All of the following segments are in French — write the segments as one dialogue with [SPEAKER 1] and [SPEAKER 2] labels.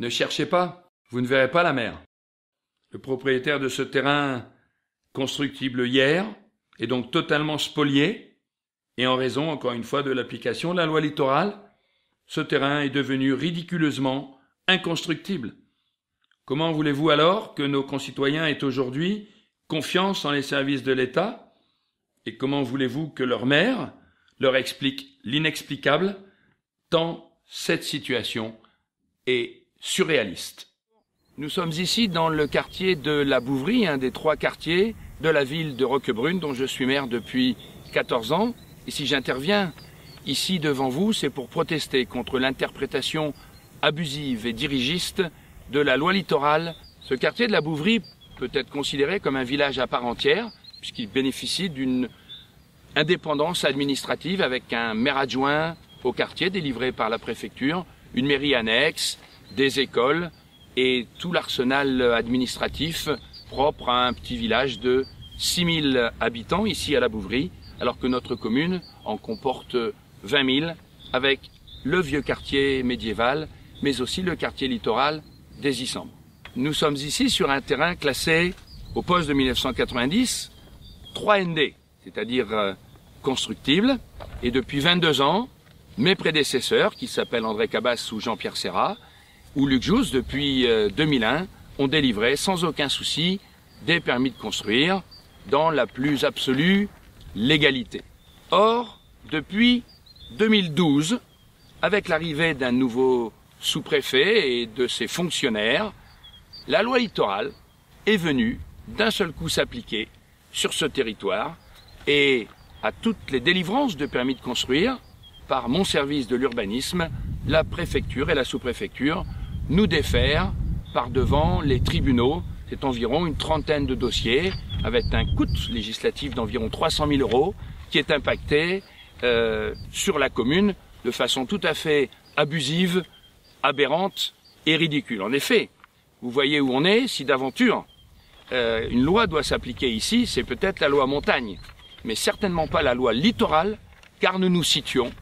[SPEAKER 1] Ne cherchez pas, vous ne verrez pas la mer. Le propriétaire de ce terrain constructible hier est donc totalement spolié, et en raison, encore une fois, de l'application de la loi littorale, ce terrain est devenu ridiculeusement inconstructible. Comment voulez-vous alors que nos concitoyens aient aujourd'hui confiance en les services de l'État? Et comment voulez-vous que leur maire leur explique l'inexplicable, tant cette situation est surréaliste? Nous sommes ici dans le quartier de la Bouvrie, un des 3 quartiers de la ville de Roquebrune, dont je suis maire depuis 14 ans. Et si j'interviens ici devant vous, c'est pour protester contre l'interprétation abusive et dirigiste de la loi littorale. Ce quartier de la Bouvrie peut être considéré comme un village à part entière, puisqu'il bénéficie d'une indépendance administrative avec un maire adjoint au quartier délivré par la préfecture, une mairie annexe, des écoles et tout l'arsenal administratif propre à un petit village de 6000 habitants ici à la Bouvrie, alors que notre commune en comporte 20 000 avec le vieux quartier médiéval, mais aussi le quartier littoral des Issambres. Nous sommes ici sur un terrain classé au poste de 1990, 3ND, c'est-à-dire constructible, et depuis 22 ans, mes prédécesseurs, qui s'appellent André Cabas ou Jean-Pierre Serrat, ou Luc Jousse, depuis 2001, ont délivré sans aucun souci des permis de construire dans la plus absolue légalité. Or, depuis 2012, avec l'arrivée d'un nouveau sous-préfet et de ses fonctionnaires, la loi littorale est venue d'un seul coup s'appliquer sur ce territoire et à toutes les délivrances de permis de construire par mon service de l'urbanisme, la préfecture et la sous-préfecture nous défèrent par devant les tribunaux. C'est environ une trentaine de dossiers avec un coût législatif d'environ 300 000 € qui est impacté sur la commune de façon tout à fait abusive, aberrante et ridicule. En effet, vous voyez où on est, si d'aventure une loi doit s'appliquer ici, c'est peut-être la loi montagne, mais certainement pas la loi littorale, car nous nous situons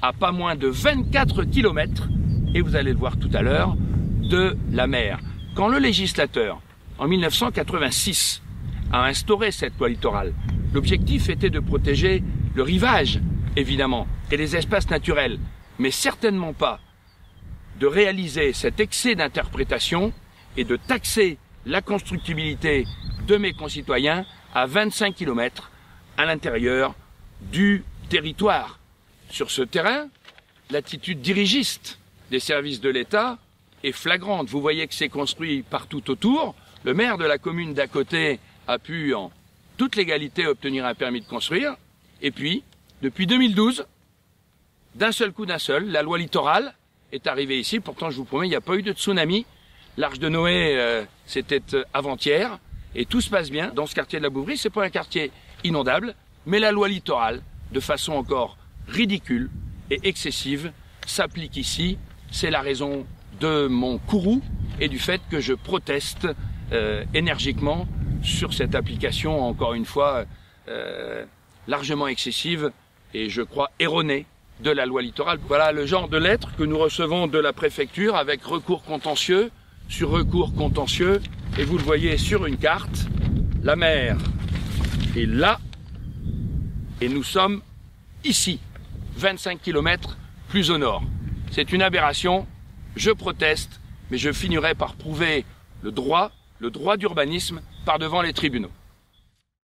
[SPEAKER 1] à pas moins de 24 kilomètres, et vous allez le voir tout à l'heure, de la mer. Quand le législateur, en 1986, a instauré cette loi littorale, l'objectif était de protéger le rivage, évidemment, et les espaces naturels, mais certainement pas de réaliser cet excès d'interprétation et de taxer la constructibilité de mes concitoyens à 25 kilomètres à l'intérieur du territoire. Sur ce terrain, l'attitude dirigiste des services de l'État est flagrante. Vous voyez que c'est construit partout autour. Le maire de la commune d'à côté a pu, en toute légalité, obtenir un permis de construire. Et puis, depuis 2012, d'un seul coup, la loi littorale est arrivée ici. Pourtant, je vous promets, il n'y a pas eu de tsunami. L'Arche de Noé, c'était avant-hier. Et tout se passe bien dans ce quartier de la Bouvrie. C'est pas un quartier inondable, mais la loi littorale, de façon encore ridicule et excessive, s'applique ici. C'est la raison de mon courroux et du fait que je proteste énergiquement sur cette application, encore une fois, largement excessive et je crois erronée de la loi littorale. Voilà le genre de lettres que nous recevons de la préfecture avec recours contentieux sur recours contentieux. Et vous le voyez sur une carte, la mer est là et nous sommes ici, 25 kilomètres plus au nord. C'est une aberration, je proteste, mais je finirai par prouver le droit d'urbanisme par devant les tribunaux.